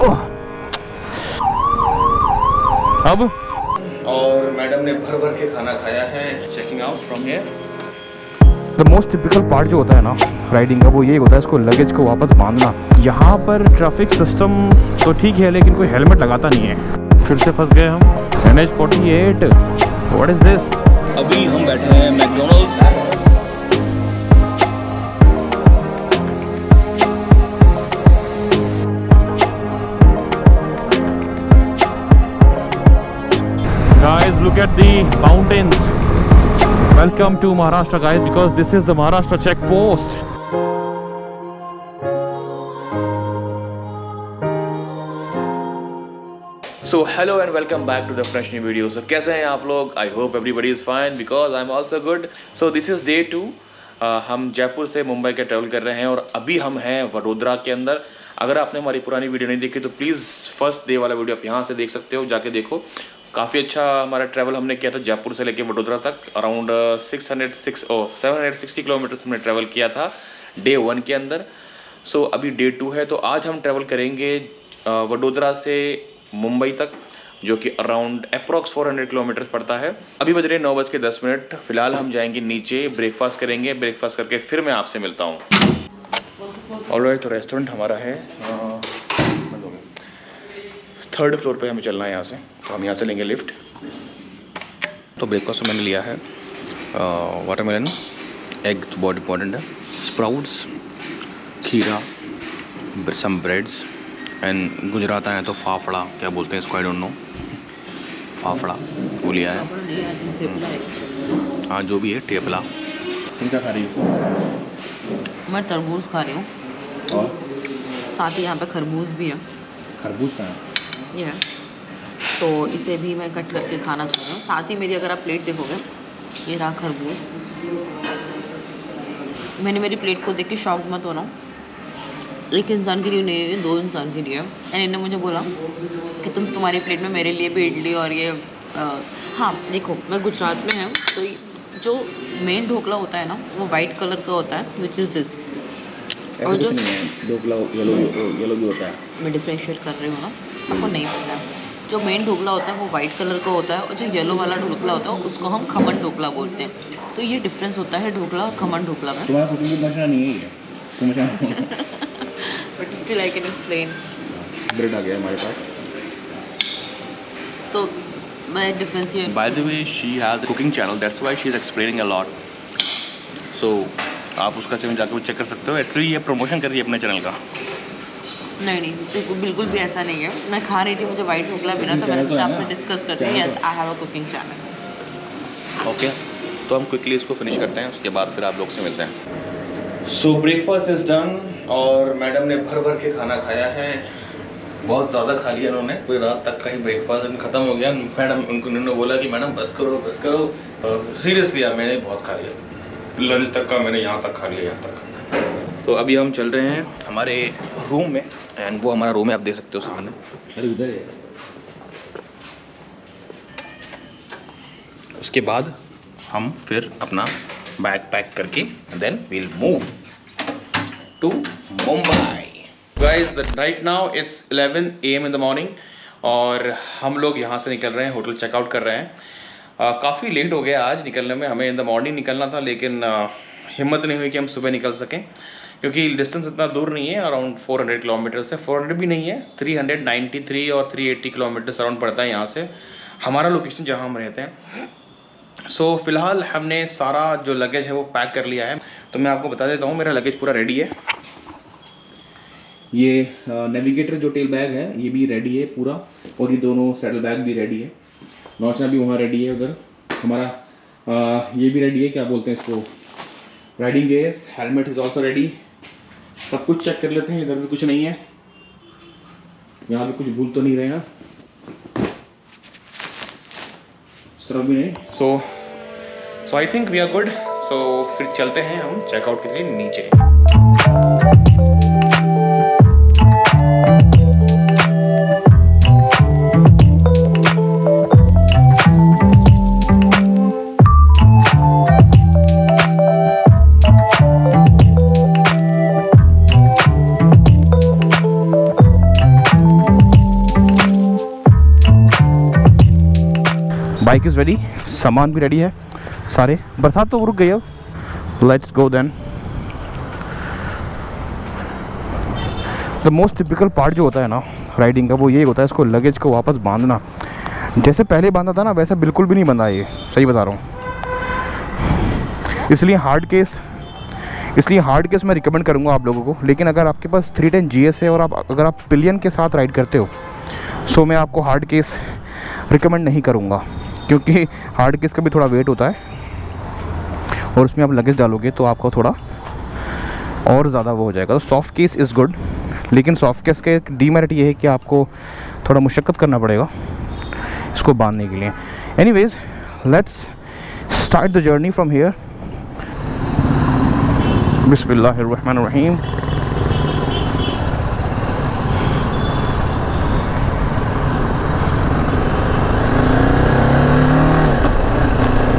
अब और मैडम ने भर भर के खाना खाया है। Checking out from here. The most typical part जो होता है ना राइडिंग का, वो ये होता है इसको लगेज को वापस बांधना। यहाँ पर ट्रैफिक सिस्टम तो ठीक है लेकिन कोई हेलमेट लगाता नहीं है। फिर से फंस गए हम। NH48 what is this. अभी हम बैठे हैं McDonald's. Guys, look at the mountains. Welcome to Maharashtra, guys, because this is the Maharashtra checkpost. So hello and welcome back to the fresh new video. So कैसे हैं आप लोग? I hope everybody is fine because I'm also good. So this is day 2. हम जयपुर से मुंबई के travel कर रहे हैं और अभी हम हैं वडोदरा के अंदर। अगर आपने हमारी पुरानी वीडियो नहीं देखी तो प्लीज़ फर्स्ट डे वाला वीडियो आप यहाँ से देख सकते हो, जाके देखो। काफ़ी अच्छा हमारा ट्रैवल हमने किया था जयपुर से लेके वडोदरा तक। अराउंड 760 किलोमीटर हमने ट्रैवल किया था डे 1 के अंदर। सो अभी डे 2 है, तो आज हम ट्रैवल करेंगे वडोदरा से मुंबई तक, जो कि अराउंड अप्रॉक्स 400 किलोमीटर पड़ता है। अभी बज रहे 9:10। फिलहाल हम जाएंगे नीचे, ब्रेकफास्ट करेंगे। ब्रेकफास्ट करके फिर मैं आपसे मिलता हूँ। ऑलराइट, तो रेस्टोरेंट हमारा है 3rd फ्लोर पे हमें चलना है यहाँ से, तो हम यहाँ से लेंगे लिफ्ट। तो ब्रेकफास्ट मैंने लिया है वाटरमेलन, एग तो बहुत इंपॉर्टेंट है, स्प्राउट्स, खीरा, सम ब्रेड्स एंड गुजरात आए तो फाफड़ा, क्या बोलते हैं इसको, आई डोंट नो, फाफड़ा वो लिया है। हाँ जो भी है, ठेपला। तुम क्या खा रही हो? मैं तरबूज खा रही हूँ और साथ ही यहाँ पे खरबूज भी है। खरबूज का है ये है, तो इसे भी मैं कट करके खाना खा रही हूँ। साथ ही मेरी अगर आप प्लेट देखोगे, ये रहा खरबूज। मैंने मेरी प्लेट को देख के शॉक मत होना, एक इंसान के लिए नहीं है, 2 इंसान के लिए। एंड इन्होंने मुझे बोला कि तुम्हारी प्लेट में मेरे लिए भी इडली और ये हाँ देखो, मैं गुजरात में हूँ, तो जो मेन ढोकला होता है ना वो वाइट कलर का होता है, विच इज़ दिस। और जो ढोकला येलो भी होता है। मैं डिफ्रेंशिएट कर रही हूँ ना, आपको नहीं पता है। जो मेन ढोकला होता है वो वाइट कलर का होता है, और जो येलो वाला ढोकला होता है उसको हम खमन ढोकला बोलते हैं। तो ये डिफरेंस होता है ढोकला और खमन ढोकला में। तुम्हारा कुकिंग मशीन नहीं है ये, but still I can explain. Bread आ गया हमारे पास। तो मैं differentiate. By the way she has cooking channel, that's why she is explaining a lot. So आप उसका चैनल जाकर चेक कर सकते हो। एक्चुअली ये प्रमोशन कर रही है अपने चैनल का। नहीं, बिल्कुल भी ऐसा नहीं है। मैं खा रही थी, मुझे वाइट ढोकला मिला, तो मैंने सोचा आपसे डिस्कस करते हैं। Yes, I have a cooking channel. Okay, तो हम क्विकली इसको फिनिश करते हैं, उसके बाद फिर आप लोग से मिलते हैं। सो ब्रेकफास्ट इज डन और मैडम ने भर भर के खाना खाया है। बहुत ज़्यादा खा लिया उन्होंने, पूरी रात तक का ही ब्रेकफास्ट ख़त्म हो गया। मैडम उन्होंने बोला कि मैडम बस करो। सीरियसली यार, मैंने बहुत खा लिया, लंच तक का मैंने यहाँ तक खा लिया, यहाँ तक। तो अभी हम चल रहे हैं हमारे रूम में, एंड वो हमारा रूम है, आप देख सकते हो सामने। अरे उधर है। उसके बाद हम फिर अपना बैग पैक करके then we'll move to Mumbai. Guys right now it's 11 AM in the morning और हम लोग यहाँ से निकल रहे हैं, होटल चेकआउट कर रहे हैं। काफ़ी लेट हो गया आज निकलने में, हमें इन द मॉर्निंग निकलना था, लेकिन हिम्मत नहीं हुई कि हम सुबह निकल सकें, क्योंकि डिस्टेंस इतना दूर नहीं है। अराउंड 400 किलोमीटर से, 400 भी नहीं है, 393 और 380 किलोमीटर अराउंड पड़ता है यहाँ से हमारा लोकेशन जहाँ हम रहते हैं। सो फिलहाल हमने सारा जो लगेज है वो पैक कर लिया है। तो मैं आपको बता देता हूँ, मेरा लगेज पूरा रेडी है। ये नेविगेटर जो टेल बैग है ये भी रेडी है पूरा, और ये दोनों सैडल बैग भी रेडी है। नौचना भी वहाँ रेडी है, उधर हमारा ये भी रेडी है, क्या बोलते हैं इसको, riding gears, helmet is also ready. सब कुछ चेक कर लेते हैं, इधर भी कुछ नहीं है, यहाँ भी कुछ भूल तो नहीं रहे ना, इस तरफ भी नहीं। So I think we are good. So फिर चलते हैं हम चेकआउट के लिए नीचे। बाइक इज़ रेडी, सामान भी रेडी है सारे। बरसात तो रुक गई अब। Let's go then. The most typical part जो होता है ना राइडिंग का, वो यही होता है इसको लगेज को वापस बांधना। जैसे पहले बांधा था ना वैसा बिल्कुल भी नहीं बंधा ये, सही बता रहा हूँ। इसलिए हार्ड केस मैं रिकमेंड करूँगा आप लोगों को। लेकिन अगर आपके पास 310 GS है और अगर आप पिलियन के साथ राइड करते हो, सो मैं आपको हार्ड केस रिकमेंड नहीं करूँगा, क्योंकि हार्ड केस का भी थोड़ा वेट होता है और उसमें आप लगेज डालोगे तो आपको थोड़ा और ज़्यादा वो हो जाएगा। तो सॉफ्ट केस इज़ गुड, लेकिन सॉफ्ट केस का एक डीमेरिट ये है कि आपको थोड़ा मुशक्क़त करना पड़ेगा इसको बांधने के लिए। Anyways, let's start the journey from here. बिस्मिल्लाहिर्रहमानिर्रहीम।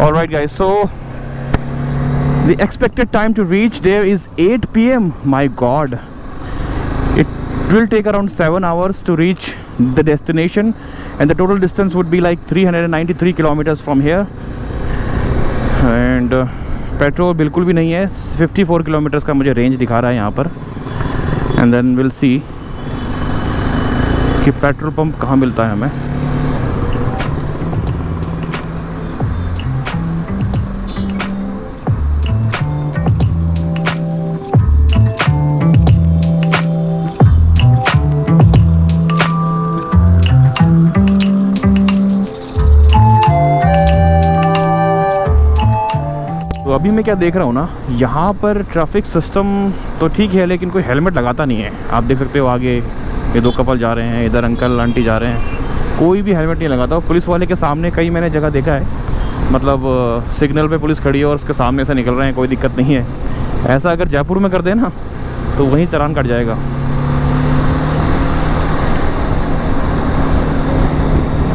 All right guys, so the expected time to reach there is 8 PM. My god, it will take around 7 hours to reach the destination, and the total distance would be like 393 kilometers from here. And petrol बिल्कुल भी नहीं है, 54 kilometres का मुझे range दिखा रहा है यहाँ पर। एंड देन विल सी कि पेट्रोल पंप कहाँ मिलता है हमें। तो अभी मैं क्या देख रहा हूँ ना, यहाँ पर ट्रैफिक सिस्टम तो ठीक है, लेकिन कोई हेलमेट लगाता नहीं है। आप देख सकते हो आगे ये 2 कपल जा रहे हैं, इधर अंकल आंटी जा रहे हैं, कोई भी हेलमेट नहीं लगाता। पुलिस वाले के सामने कई मैंने जगह देखा है, मतलब सिग्नल पे पुलिस खड़ी है और उसके सामने से निकल रहे हैं, कोई दिक्कत नहीं है। ऐसा अगर जयपुर में कर दे ना तो वहीं चालान कट जाएगा।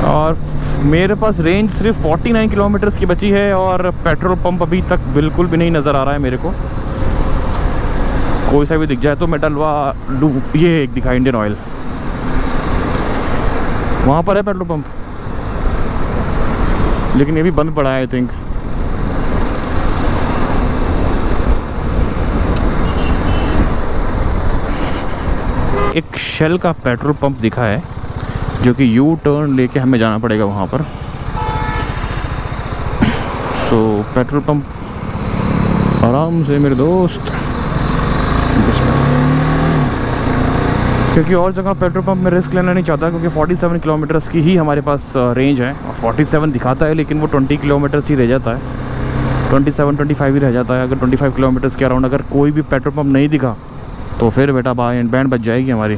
और मेरे पास रेंज सिर्फ 49 किलोमीटर्स की बची है और पेट्रोल पंप अभी तक बिल्कुल भी नहीं नज़र आ रहा है मेरे को। कोई सा भी दिख जाए तो मैं डलवा लूँ। ये एक दिखा इंडियन ऑयल, वहाँ पर है पेट्रोल पंप, लेकिन ये भी बंद पड़ा है आई थिंक। एक शेल का पेट्रोल पंप दिखा है जो कि यू टर्न लेके हमें जाना पड़ेगा वहाँ पर। सो पेट्रोल पंप आराम से मेरे दोस्त, क्योंकि और जगह पेट्रोल पंप में रिस्क लेना नहीं चाहता, क्योंकि 47 किलोमीटर्स की ही हमारे पास रेंज है और 47 दिखाता है, लेकिन वो 20 किलोमीटर्स ही रह जाता है, 27-25 ही रह जाता है। अगर 25 किलोमीटर्स के अराउंड अगर कोई भी पेट्रोल पंप नहीं दिखा तो फिर बेटा बैंड बच जाएगी हमारी।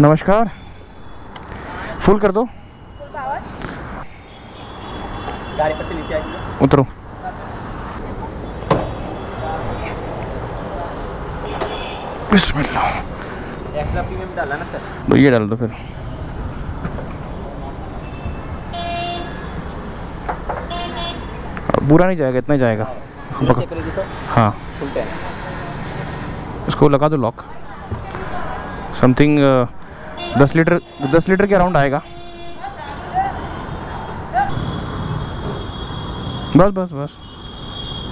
नमस्कार, फुल कर दो, गाड़ी पर से नीचे आइए, उतरो। बिस्मिल्लाह। एक्स्ट्रा प्रीमियम डाला ना सर? तो ये डाल दो फिर। पूरा नहीं जाएगा, इतना ही जाएगा। हाँ, इसको लगा दो लॉक। समथिंग 10 लीटर के अराउंड आएगा। बस बस बस,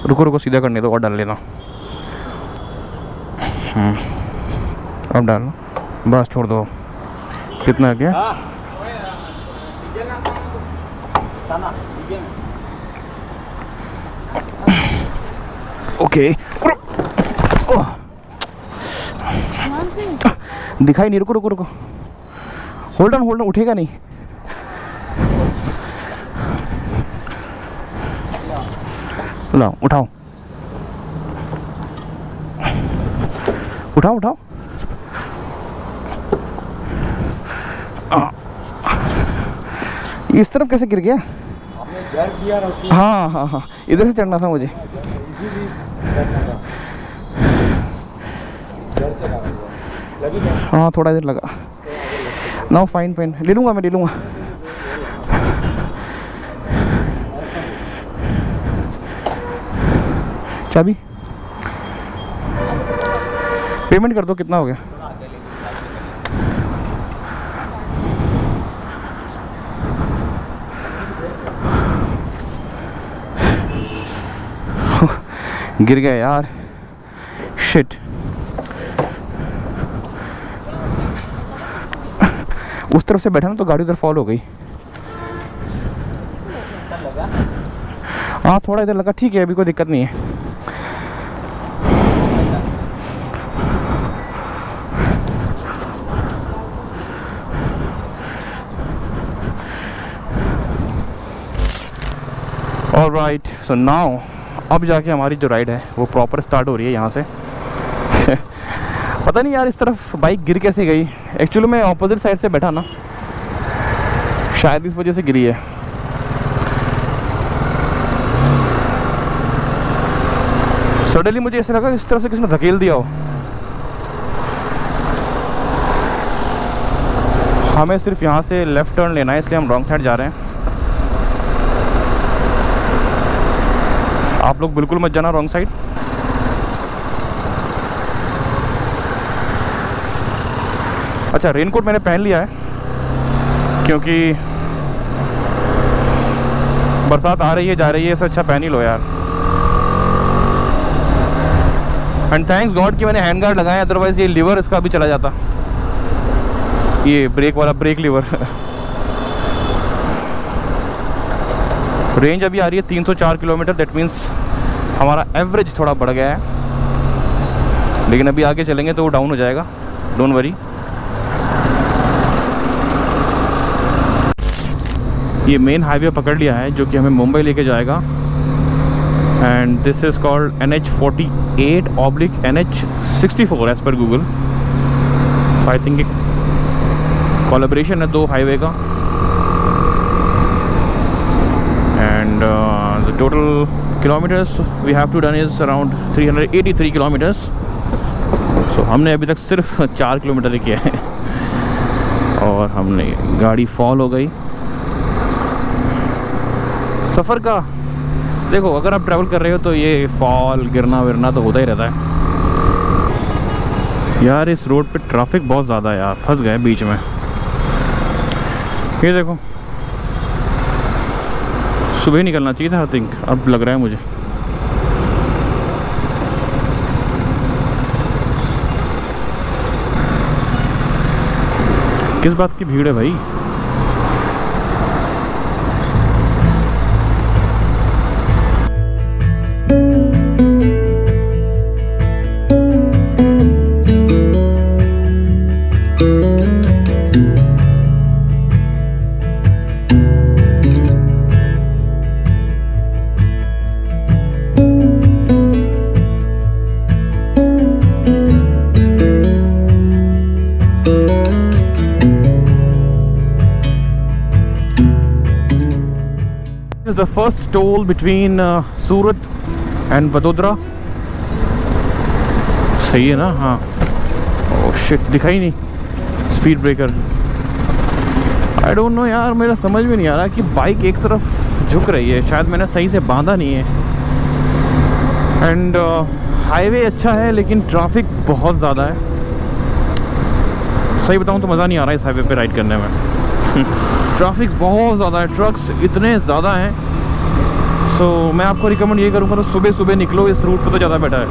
रुको सीधा करने दो और डाल लेना। अब डालो, बस छोड़ दो। कितना है क्या? ओके, दिखाई नहीं, रुको। होल्ड ऑन, उठेगा नहीं। लो, उठाओ। इस तरफ कैसे गिर गया? आपने जर्क किया ना उसमें? हाँ, इधर से चढ़ना था मुझे। हाँ, थोड़ा देर लगा। नाउ फाइन, ले लूँगा मैं। चाबी पेमेंट कर दो, कितना हो गया? गिर गया यार, शिट। उस तरफ से बैठा ना तो गाड़ी उधर फॉल हो गई। हाँ थोड़ा इधर लगा, ठीक है, अभी कोई दिक्कत नहीं है। ऑलराइट, सो नाउ अब जाके हमारी जो राइड है वो प्रॉपर स्टार्ट हो रही है यहाँ से। पता नहीं यार इस तरफ बाइक गिर कैसे गई। एक्चुअली मैं ऑपोजिट साइड से बैठा ना, शायद इस वजह से गिरी है। सडनली मुझे ऐसा लगा इस तरफ से किसी ने धकेल दिया हो। हमें सिर्फ यहाँ से लेफ्ट टर्न लेना है, इसलिए हम रॉन्ग साइड जा रहे हैं। आप लोग बिल्कुल मत जाना रॉन्ग साइड। अच्छा, रेनकोट मैंने पहन लिया है क्योंकि बरसात आ रही है जा रही है, इससे अच्छा पहन ही लो यार। एंड थैंक्स गॉड कि मैंने हैंड गार्ड लगाया, अदरवाइज ये लीवर इसका भी चला जाता, ये ब्रेक वाला ब्रेक लीवर। रेंज अभी आ रही है 304 किलोमीटर, दैट मीन्स हमारा एवरेज थोड़ा बढ़ गया है, लेकिन अभी आगे चलेंगे तो वो डाउन हो जाएगा, डोंट वरी। ये मेन हाईवे पकड़ लिया है जो कि हमें मुंबई लेके जाएगा, and this is called NH48/NH64 as पर गूगल। आई थिंक एक कोलैबोरेशन है दो हाईवे का, and the total kilometers we have to done is around 383 kilometers. So हमने अभी तक सिर्फ 4 किलोमीटर ही किया है और हमने गाड़ी फॉल हो गई। सफ़र का देखो, अगर आप ट्रैवल कर रहे हो तो ये फॉल गिरना विरना तो होता ही रहता है यार। इस रोड पे ट्रैफिक बहुत ज़्यादा है यार, फंस गए बीच में। ये देखो, सुबह निकलना चाहिए था आई थिंक, अब लग रहा है मुझे। किस बात की भीड़ है भाई? The first toll between Surat and Vadodara. सही है ना? हाँ। ओह शिट, दिखा ही नहीं speed breaker. I don't know यार, मेरा समझ में नहीं आ रहा कि बाइक एक तरफ झुक रही है, शायद मैंने सही से बांधा नहीं है। एंड हाईवे अच्छा है लेकिन ट्रैफिक बहुत ज़्यादा है। सही बताऊँ तो मज़ा नहीं आ रहा है इस हाईवे पे राइड करने में। ट्रैफिक बहुत ज़्यादा है, ट्रक्स इतने ज़्यादा हैं। सो मैं आपको रिकमेंड ये करूँगा तो सुबह सुबह निकलो इस रूट पर तो ज़्यादा बेटर है,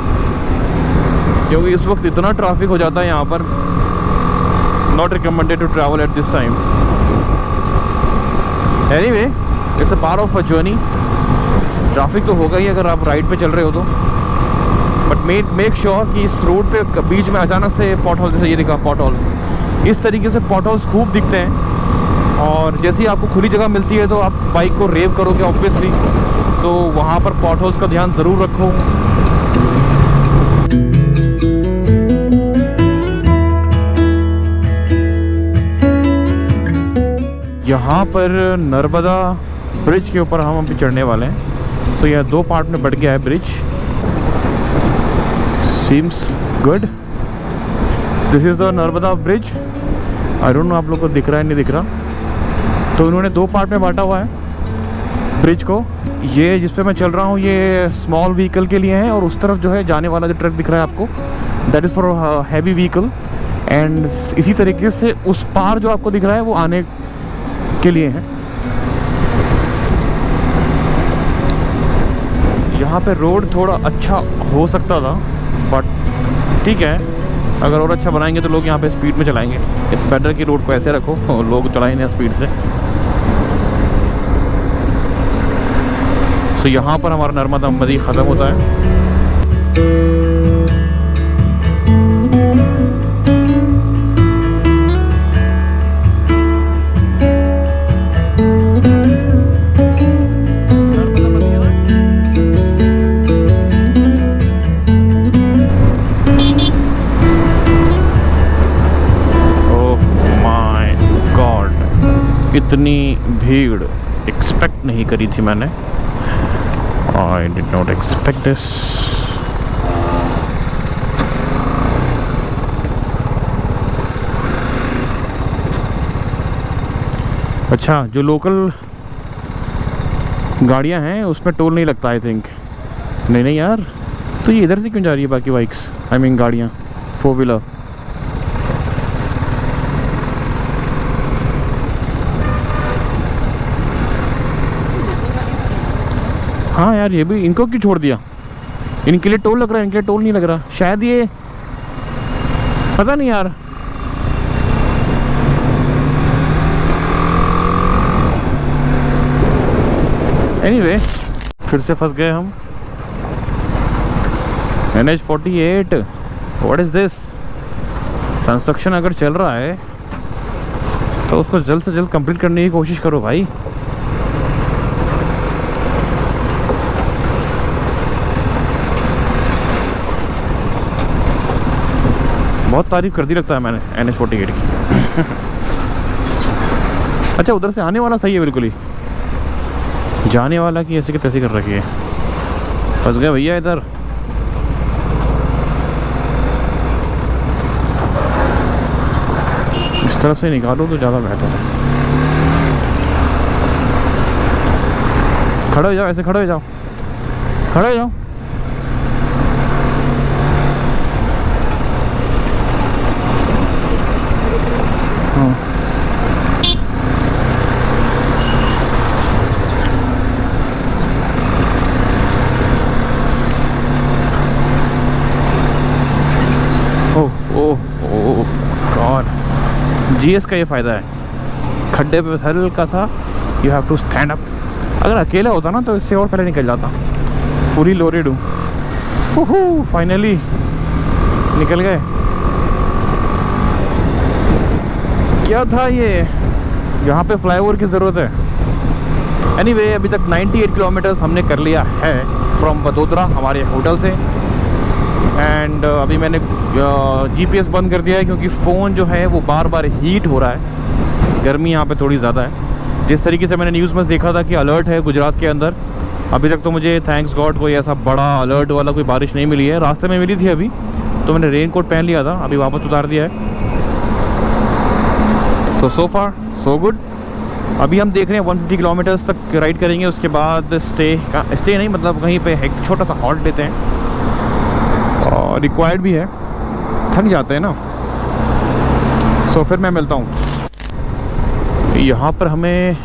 क्योंकि इस वक्त इतना ट्रैफिक हो जाता है यहाँ पर। Not recommended to travel at this time. Anyway, it's a part of a journey. Traffic तो होगा ही अगर आप राइड पे चल रहे हो तो, बट मेक श्योर कि इस रोड पे बीच में अचानक से पॉट होल, जैसे ये दिखा पॉट होल, इस तरीके से पॉट होल्स खूब दिखते हैं। और जैसे ही आपको खुली जगह मिलती है तो आप बाइक को रेव करोगे ऑब्वियसली, तो वहाँ पर पॉट होल्स का ध्यान ज़रूर रखो। यहाँ पर नर्मदा ब्रिज के ऊपर हम अभी चढ़ने वाले हैं। तो यह दो पार्ट में बढ़ गया है bridge. Seems good. This is the Narmada bridge. I don't know आप लोग को दिख रहा है नहीं दिख रहा। तो उन्होंने दो पार्ट में बांटा हुआ है ब्रिज को। ये जिस पे मैं चल रहा हूँ ये स्मॉल व्हीकल के लिए है, और उस तरफ जो है जाने वाला जो ट्रक दिख रहा है आपको that is for heavy vehicle. And इसी तरीके से उस पार जो आपको दिख रहा है वो आने के लिए है। यहाँ पे रोड थोड़ा अच्छा हो सकता था, बट ठीक है, अगर और अच्छा बनाएंगे तो लोग यहाँ पे स्पीड में चलाएंगे। इट्स बेटर कि रोड को ऐसे रखो और लोग चलाएं ना स्पीड से। सो यहाँ पर हमारा नर्मदा नदी ख़त्म होता है। इतनी भीड़ एक्सपेक्ट नहीं करी थी मैंने। I did not expect this. अच्छा, जो लोकल गाड़ियां हैं उसमें टोल नहीं लगता आई थिंक। नहीं यार, तो ये इधर से क्यों जा रही है बाकी बाइक्स, आई मीन गाड़ियाँ, 4 व्हीलर? हाँ यार, ये भी इनको क्यों छोड़ दिया? इनके लिए टोल लग रहा है, इनके लिए टोल नहीं लग रहा। शायद ये, पता नहीं यार। एनीवे, फिर से फंस गए हम। NH48, what is this? Construction अगर चल रहा है तो उसको जल्द से जल्द कंप्लीट करने की कोशिश करो भाई। बहुत तारीफ कर दी लगता है मैंने NH48 की। अच्छा, उधर से आने वाला सही है बिल्कुल ही, जाने वाला की ऐसे की तैसे कर रखी है। फंस गए भैया इधर। इस तरफ से निकालो तो ज़्यादा बेहतर है। खड़े हो जाओ, ऐसे खड़े हो जाओ, खड़े हो जाओ। GS का ये फ़ायदा है, खड्डे पे हल्का सा you have to stand up. अगर अकेला होता ना तो इससे और पहले निकल जाता। फुली लोडेड हूँ, फाइनली निकल गए। क्या था ये, यहाँ पे फ्लाईओवर की ज़रूरत है। एनीवे, अभी तक 98 किलोमीटर्स हमने कर लिया है फ्रॉम वडोदरा हमारे होटल से। एंड अभी मैंने GPS बंद कर दिया है क्योंकि फ़ोन जो है वो बार बार हीट हो रहा है। गर्मी यहाँ पे थोड़ी ज़्यादा है। जिस तरीके से मैंने न्यूज़ में देखा था कि अलर्ट है गुजरात के अंदर, अभी तक तो मुझे थैंक्स गॉड कोई ऐसा बड़ा अलर्ट वाला कोई बारिश नहीं मिली है। रास्ते में मिली थी अभी, तो मैंने रेन कोट पहन लिया था, अभी वापस उतार दिया है। सो फार सो गुड। अभी हम देख रहे हैं 150 किलोमीटर्स तक राइड करेंगे, उसके बाद स्टे नहीं, मतलब कहीं पे एक छोटा सा हॉल्ट लेते हैं। और रिक्वायर्ड भी है, थक जाते हैं ना। सो फिर मैं मिलता हूँ। यहाँ पर हमें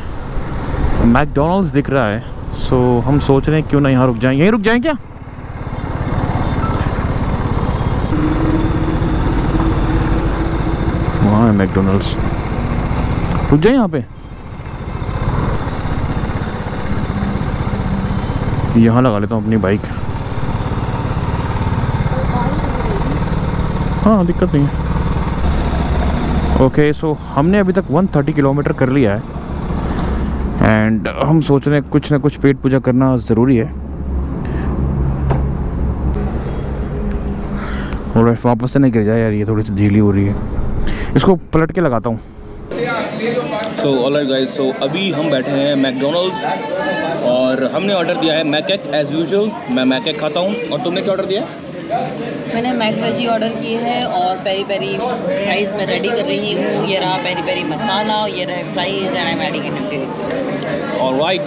मैकडॉनल्ड्स दिख रहा है, सो हम सोच रहे हैं क्यों ना यहाँ रुक जाएं। यहीं रुक जाएं क्या? वहाँ है मैकडॉनल्ड्स, रुक जाए यहाँ पे। यहाँ लगा लेता हूँ अपनी बाइक। हाँ, दिक्कत नहीं है। ओके, सो हमने अभी तक 130 किलोमीटर कर लिया है एंड हम सोच रहे हैं कुछ ना कुछ पेट पूजा करना ज़रूरी है। और वापस से नहीं गिर जाए यार, ये थोड़ी सी ढीली हो रही है, इसको पलट के लगाता हूँ। सो ऑलराइट गाइस, सो अभी हम बैठे हैं मैकडॉनल्ड्स और हमने ऑर्डर दिया है मैकेक एज़ यूजुअल। मैं मैकेक खाता हूँ। और तुमने क्या ऑर्डर दिया? मैंने मैक वेजी ऑर्डर किए हैं और पेरी पेरी फ्राइज़ मैं रेडी कर रही हूँ। ये रहा पेरी पेरी मसाला, ये रहे fries and I am adding it into. Alright,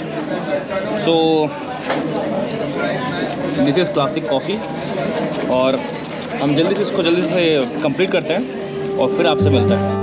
so this is classic coffee और हम जल्दी से कंप्लीट करते हैं और फिर आपसे मिलते हैं।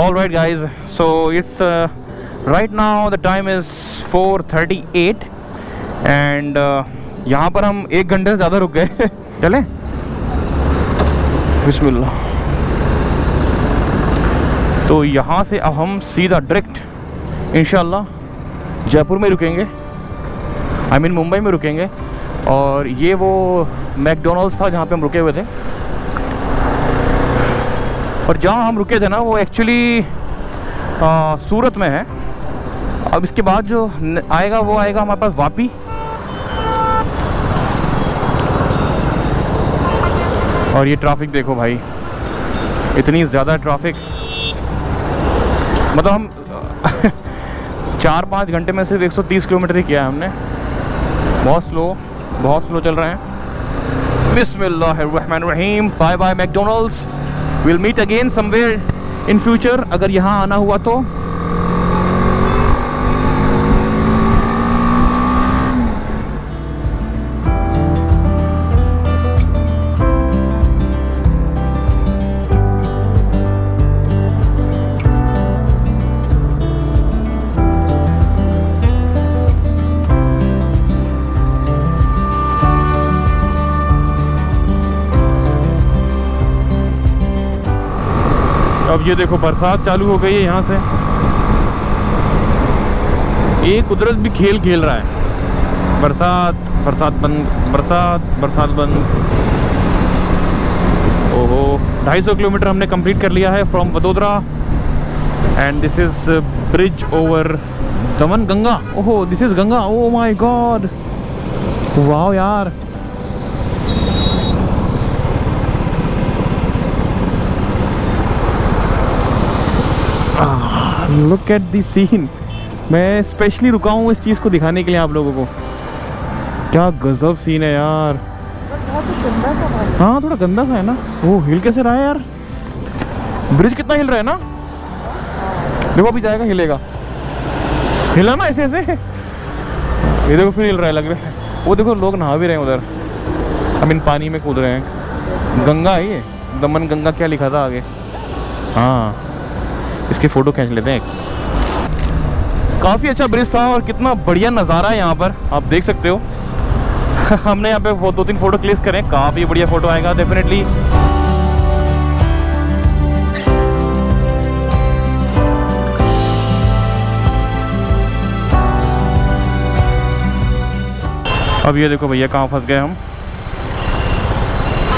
All right guys, so it's right now the time is 4:38 and यहाँ पर हम 1 घंटे से ज़्यादा रुक गए। चलें? बिस्मिल्लाह। तो यहाँ से अब हम सीधा डायरेक्ट इंशाल्लाह जयपुर में रुकेंगे, आई मीन मुंबई में रुकेंगे। और ये वो मैकडोनल्ड्स था जहाँ पे हम रुके हुए थे, और जहाँ हम रुके थे ना वो एक्चुअली सूरत में है। अब इसके बाद जो आएगा वो आएगा हमारे पास वापी। और ये ट्रैफिक देखो भाई, इतनी ज़्यादा ट्रैफिक, मतलब हम 4-5 घंटे में सिर्फ 130 किलोमीटर ही किया है हमने। बहुत स्लो चल रहे हैं। बिस्मिल्लाहिर्रहमानिर्रहीम। Bye bye McDonald's, will meet again somewhere in future, अगर यहाँ आना हुआ तो। अब ये देखो बरसात चालू हो गई है यहाँ से। ये कुदरत भी खेल रहा है। बरसात बंद, बरसात बंद। ओहो, 250 किलोमीटर हमने कंप्लीट कर लिया है from Vadodara. And this is bridge over Daman Ganga. ओहो, this is Ganga. Oh my god, वाह यार। Look at the scene. मैं स्पेशली रुका हूँ इस चीज़ को दिखाने के लिए आप लोगों को। क्या गजब सीन है यार। हाँ, थोड़ा गंदा सा है ना। वो हिल कैसे रहा है यार, ब्रिज कितना हिल रहा है ना। देखो अभी जाएगा, हिलेगा, हिला ना ऐसे ऐसे। ये देखो फिर हिल रहा है, लग रहा है। वो देखो लोग नहा भी रहे हैं उधर, अब इन पानी में कूद रहे हैं। गंगा है ये, दमन गंगा क्या लिखा था आगे। हाँ, इसकी फ़ोटो खींच लेते हैं। काफ़ी अच्छा ब्रिज था और कितना बढ़िया नज़ारा है यहाँ पर, आप देख सकते हो। हमने यहाँ पे 2-3 फ़ोटो क्लिक करें, काफ़ी बढ़िया फ़ोटो आएगा डेफिनेटली। अब ये देखो भैया कहाँ फंस गए हम।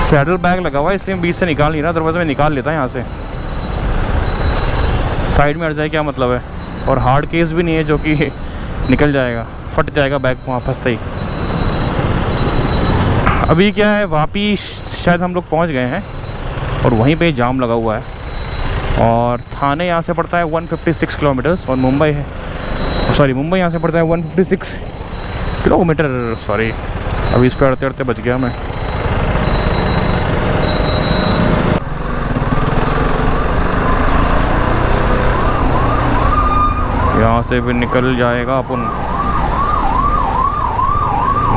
सैडल बैग लगा हुआ है इसलिए बीच से निकाल नहीं रहा, दरवाजे में निकाल लेता है यहाँ से। साइड में हट जाए क्या मतलब है। और हार्ड केस भी नहीं है जो कि निकल जाएगा, फट जाएगा बैग वहाँ फंसते ही। अभी क्या है, वापी शायद हम लोग पहुँच गए हैं और वहीं पे जाम लगा हुआ है। और थाने यहाँ से पड़ता है 156 किलोमीटर्स और मुंबई है, सॉरी मुंबई यहाँ से पड़ता है 156 किलोमीटर। सॉरी, अभी इस पर अड़ते अड़ते बच गया मैं। यहाँ से भी निकल जाएगा अपन,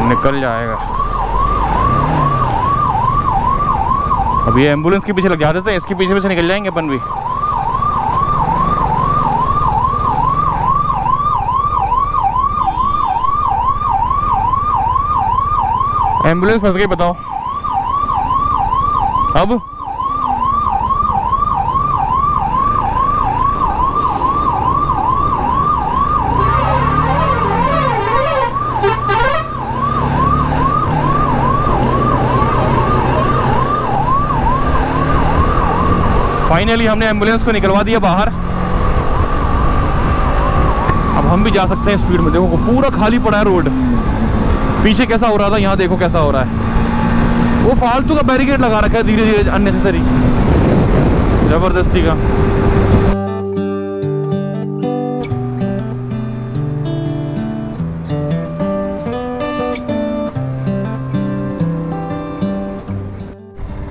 निकल जाएगा। अब ये एम्बुलेंस के पीछे लग जा देते हैं, इसके पीछे से निकल जाएंगे अपन भी। एम्बुलेंस फंस गई, बताओ अब। फाइनली हमने एम्बुलेंस को निकलवा दिया बाहर। अब हम भी जा सकते हैं स्पीड में। देखो पूरा खाली पड़ा है रोड, पीछे कैसा हो रहा था, यहाँ देखो कैसा हो रहा है। वो फालतू का बैरिकेड लगा रखा है धीरे धीरे, अननेसेसरी, जबरदस्ती का।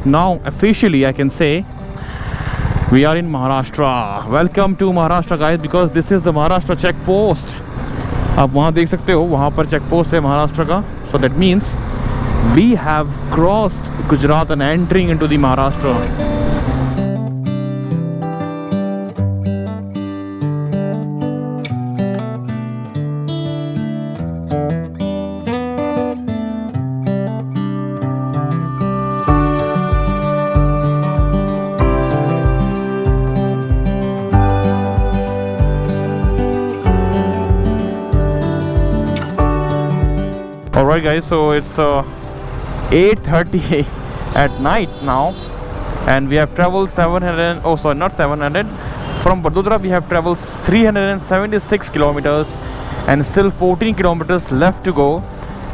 now officially I can say we are in Maharashtra. Welcome to Maharashtra guys, because this is the Maharashtra check post. आप वहाँ देख सकते हो, वहाँ पर चेक पोस्ट है महाराष्ट्र का. So that means we have crossed Gujarat and entering into the Maharashtra. Alright guys, so it's 8:30 at night now, and we have traveled 700, oh sorry, not 700, from Vadodara we have traveled 376 kilometers and still 14 kilometers left to go,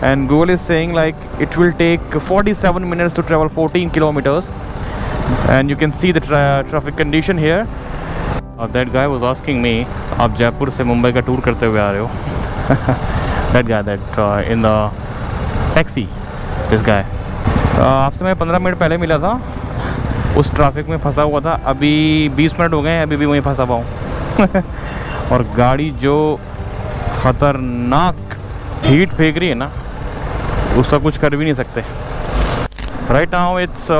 and Google is saying like it will take 47 minutes to travel 14 kilometers, and you can see the traffic condition here. That guy was asking me, आप जयपुर से मुंबई का tour करते हुए आ रहे हो? That guy, that in the taxi, this guy. आपसे मैं 15 minute पहले मिला था, उस ट्रैफिक में फंसा हुआ था. अभी 20 मिनट हो गए हैं, अभी भी वहीं फंसा हुआ हूँ. और गाड़ी जो ख़तरनाक हीट फेंक रही है ना, उसका कुछ कर भी नहीं सकते. राइट नाउ इट्स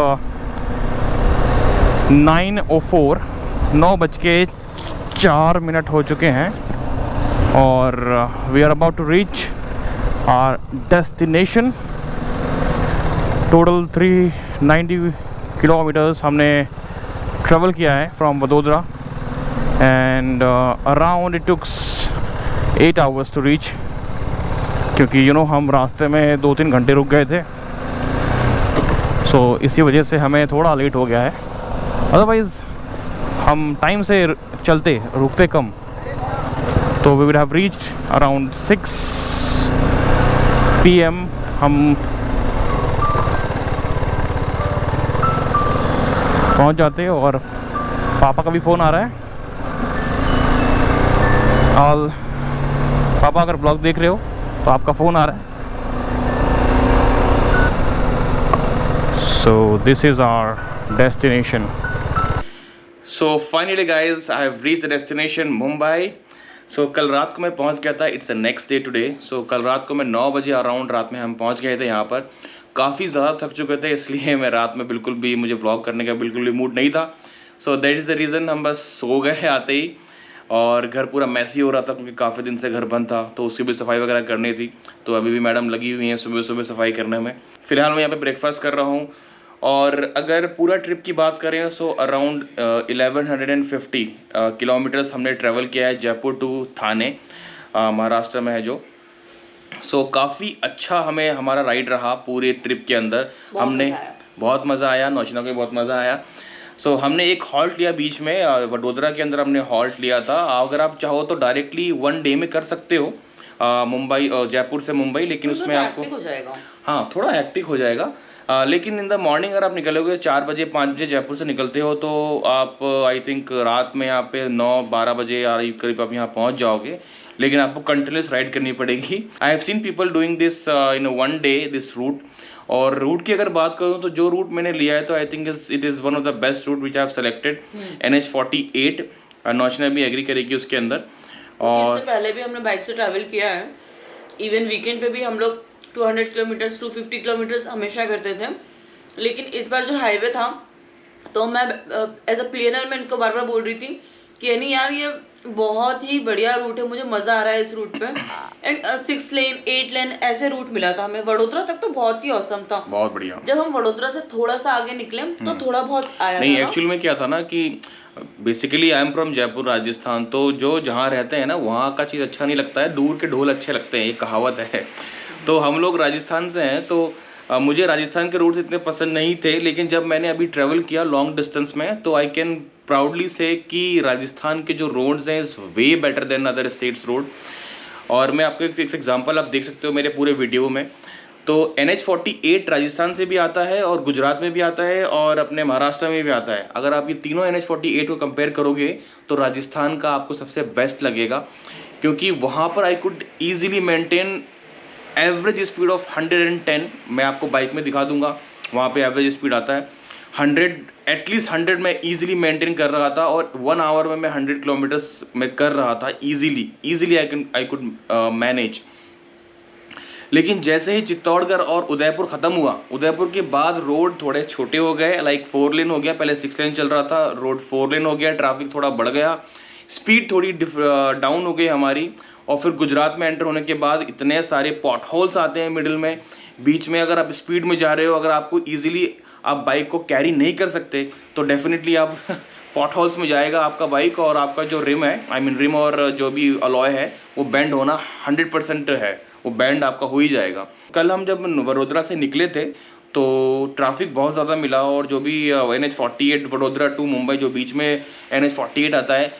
9:04, 9:04 हो चुके हैं, और we are about to reach our destination. Total 390 kilometres हमने ट्रेवल किया है from Vadodara, and around it tooks 8 hours to reach, क्योंकि हम रास्ते में 2-3 घंटे रुक गए थे. सो इसी वजह से हमें थोड़ा लेट हो गया है. अदरवाइज़ हम टाइम से चलते, रुकते कम, तो we will have reached around 6 PM. हम पहुंच जाते हैं. और पापा का भी फ़ोन आ रहा है. और पापा अगर ब्लॉग देख रहे हो तो आपका फ़ोन आ रहा है. So this is our destination. So finally guys I have reached the destination Mumbai. So कल रात को मैं पहुंच गया था. It's the next day today. So कल रात को मैं 9 बजे अराउंड रात में हम पहुंच गए थे यहाँ पर. काफ़ी ज़्यादा थक चुके थे, इसलिए मैं रात में बिल्कुल भी, मुझे व्लॉग करने का बिल्कुल भी मूड नहीं था. So that is the reason हम बस सो गए आते ही. और घर पूरा मैसी हो रहा था, क्योंकि काफ़ी दिन से घर बंद था, तो उसकी भी सफाई वगैरह करनी थी. तो अभी भी मैडम लगी हुई हैं सुबह सुबह सफाई करने में. फ़िलहाल मैं यहाँ पे ब्रेकफास्ट कर रहा हूँ. और अगर पूरा ट्रिप की बात करें सो अराउंड 1150 किलोमीटर्स हमने ट्रैवल किया है जयपुर टू थाने, महाराष्ट्र में है जो. सो काफ़ी अच्छा हमें हमारा राइड रहा पूरे ट्रिप के अंदर. हमने बहुत मज़ा आया, नौशिना को भी बहुत मज़ा आया. सो हमने एक हॉल्ट लिया बीच में, वडोदरा के अंदर हमने हॉल्ट लिया था. अगर आप चाहो तो डायरेक्टली 1 डे में कर सकते हो मुंबई, जयपुर से मुंबई, लेकिन उसमें आपको हो जाएगा. हाँ, थोड़ा हेक्टिक हो जाएगा. लेकिन इन द मॉर्निंग अगर आप निकलोगे 4 बजे 5 बजे जयपुर से निकलते हो, तो आप आई थिंक रात में यहाँ पे 9-12 बजे या करीब आप यहाँ पहुँच जाओगे. लेकिन आपको कंटिन्यूस राइड करनी पड़ेगी. I have seen people doing this in 1 day this route. और रूट की अगर बात करूँ तो जो रूट मैंने लिया है, तो I think it is one of the best route which I have selected. NH48. नौशिना भी एग्री करेगी उसके अंदर. और इससे पहले भी हमने बाइक से ट्रैवल किया है. इवन वीकेंड पे भी हम लोग 200 किलोमीटर्स 250 किलोमीटर्स हमेशा करते थे. लेकिन इस बार जो हाईवे था, तो मैं एज अ प्लेनर मैं इनको बार बार बोल रही थी कि नहीं यार, ये बहुत ही बढ़िया रूट है, मुझे मज़ा आ रहा है इस रूट पे. एंड 6 लेन 8 लेन ऐसे रूट मिला था हमें. वडोदरा तक तो बहुत ही औसम था, बहुत बढ़िया. जब हम वडोदरा से थोड़ा सा आगे निकले तो थोड़ा बहुत आया नहीं, था. एक्चुअली में क्या था ना कि basically I am from Jaipur Rajasthan. तो जो जहाँ रहते हैं ना, वहाँ का चीज़ अच्छा नहीं लगता है, दूर के ढोल अच्छे लगते हैं, ये कहावत है. तो हम लोग राजस्थान से हैं, तो मुझे राजस्थान के रूट्स इतने पसंद नहीं थे. लेकिन जब मैंने अभी ट्रैवल किया लॉन्ग डिस्टेंस में, तो आई कैन प्राउडली से कि राजस्थान के जो रोड्स हैं is way better than other states road. और मैं आपको एक एग्जांपल आप देख सकते हो मेरे पूरे वीडियो में. तो NH48 राजस्थान से भी आता है, और गुजरात में भी आता है, और अपने महाराष्ट्र में भी आता है. अगर आप ये तीनों NH48 को कंपेयर करोगे तो राजस्थान का आपको सबसे बेस्ट लगेगा, क्योंकि वहाँ पर I could easily maintain average speed of 110. मैं आपको बाइक में दिखा दूंगा, वहाँ पे एवरेज स्पीड आता है. 100 एटलीस्ट 100 मैं ईजिली मेंटेन कर रहा था और 1 आवर में मैं 100 किलोमीटर्स में कर रहा था ईजिली आई कुड मैनेज। लेकिन जैसे ही चित्तौड़गढ़ और उदयपुर ख़त्म हुआ, उदयपुर के बाद रोड थोड़े छोटे हो गए, लाइक 4 लेन हो गया, पहले 6 लेन चल रहा था, रोड 4 लेन हो गया, ट्रैफिक थोड़ा बढ़ गया, स्पीड थोड़ी डाउन हो गई हमारी। और फिर गुजरात में एंटर होने के बाद इतने सारे पॉट होल्स आते हैं मिडिल में, बीच में अगर आप स्पीड में जा रहे हो, अगर आपको ईजिली आप बाइक को कैरी नहीं कर सकते तो डेफिनेटली आप पॉट होल्स में जाएगा आपका बाइक, और आपका जो रिम है, आई मीन रिम और जो भी अलॉय है वो बेंड होना 100% है, वो बैंड आपका हो ही जाएगा। कल हम जब वडोदरा से निकले थे तो ट्रैफिक बहुत ज़्यादा मिला, और जो भी NH48 वडोदरा टू मुंबई जो बीच में NH48 आता है,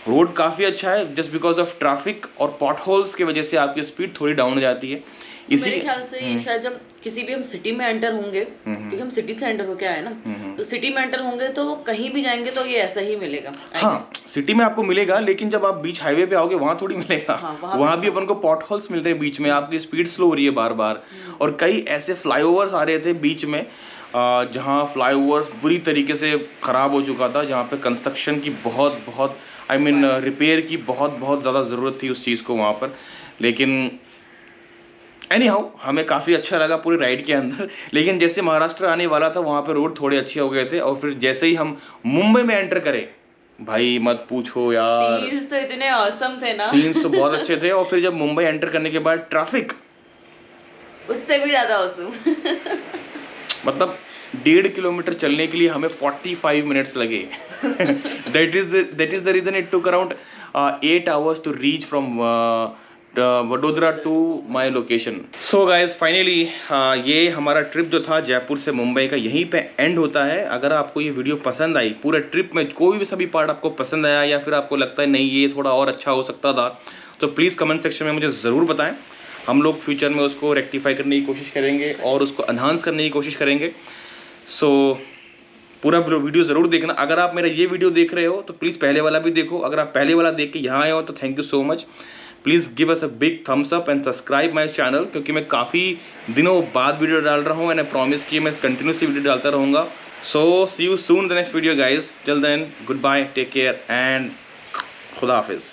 रोड काफ़ी अच्छा है, जस्ट बिकॉज ऑफ ट्रैफिक और पॉट होल्स की वजह से आपकी स्पीड थोड़ी डाउन हो जाती है। मेरे ख्याल से ये शायद जब किसी भी हम सिटी में एंटर होंगे, क्योंकि हम सिटी से एंटर होके आए ना, तो सिटी में एंटर होंगे तो कहीं भी जाएंगे तो ये ऐसा ही मिलेगा। हाँ, सिटी में आपको मिलेगा, लेकिन जब आप बीच हाईवे पे आओगे वहाँ थोड़ी मिलेगा। हाँ, वहाँ भी अपन को पॉट होल्स मिल रहे हैं बीच में, आपकी स्पीड स्लो हो रही है बार बार। और कई ऐसे फ्लाईओवर्स आ रहे थे बीच में जहाँ फ्लाईओवर्स बुरी तरीके से ख़राब हो चुका था, जहाँ पे कंस्ट्रक्शन की बहुत आई मीन रिपेयर की बहुत ज़्यादा ज़रूरत थी उस चीज़ को वहाँ पर। लेकिन एनी हाउ हमें काफ़ी अच्छा लगा पूरी राइड के अंदर। लेकिन जैसे महाराष्ट्र आने वाला था वहाँ पे रोड थोड़े अच्छे हो गए थे, और फिर जैसे ही हम मुंबई में एंटर करें, भाई मत पूछो यार, सीन्स तो इतने ऑसम थे ना, सीन्स तो बहुत अच्छे थे। और फिर जब मुंबई एंटर करने के बाद ट्रैफिक उससे भी ज़्यादा ऑसम मतलब 1.5 किलोमीटर चलने के लिए हमें 45 मिनट्स लगे। That is the reason it took around 8 hours to reach from Vadodara to my location. So guys finally ये हमारा ट्रिप जो था जयपुर से मुंबई का यहीं पे एंड होता है। अगर आपको ये वीडियो पसंद आई, पूरे ट्रिप में कोई भी सभी पार्ट आपको पसंद आया, या फिर आपको लगता है नहीं ये थोड़ा और अच्छा हो सकता था, तो प्लीज़ कमेंट सेक्शन में मुझे ज़रूर बताएं। हम लोग फ्यूचर में उसको रेक्टिफाई करने की कोशिश करेंगे और उसको एनहांस करने की कोशिश करेंगे। सो पूरा वीडियो ज़रूर देखना। अगर आप मेरा ये वीडियो देख रहे हो तो प्लीज़ पहले वाला भी देखो। अगर आप पहले वाला देख के यहाँ आए हो तो thank you so much. Please give us a big thumbs up and subscribe my channel, क्योंकि मैं काफ़ी दिनों बाद वीडियो डाल रहा हूँ एंड आई प्रॉमिस कि मैं कंटिन्यूसली वीडियो डालता रहूँगा। So see you soon the next video guys. Till then good bye, take care and खुदा हाफिज़।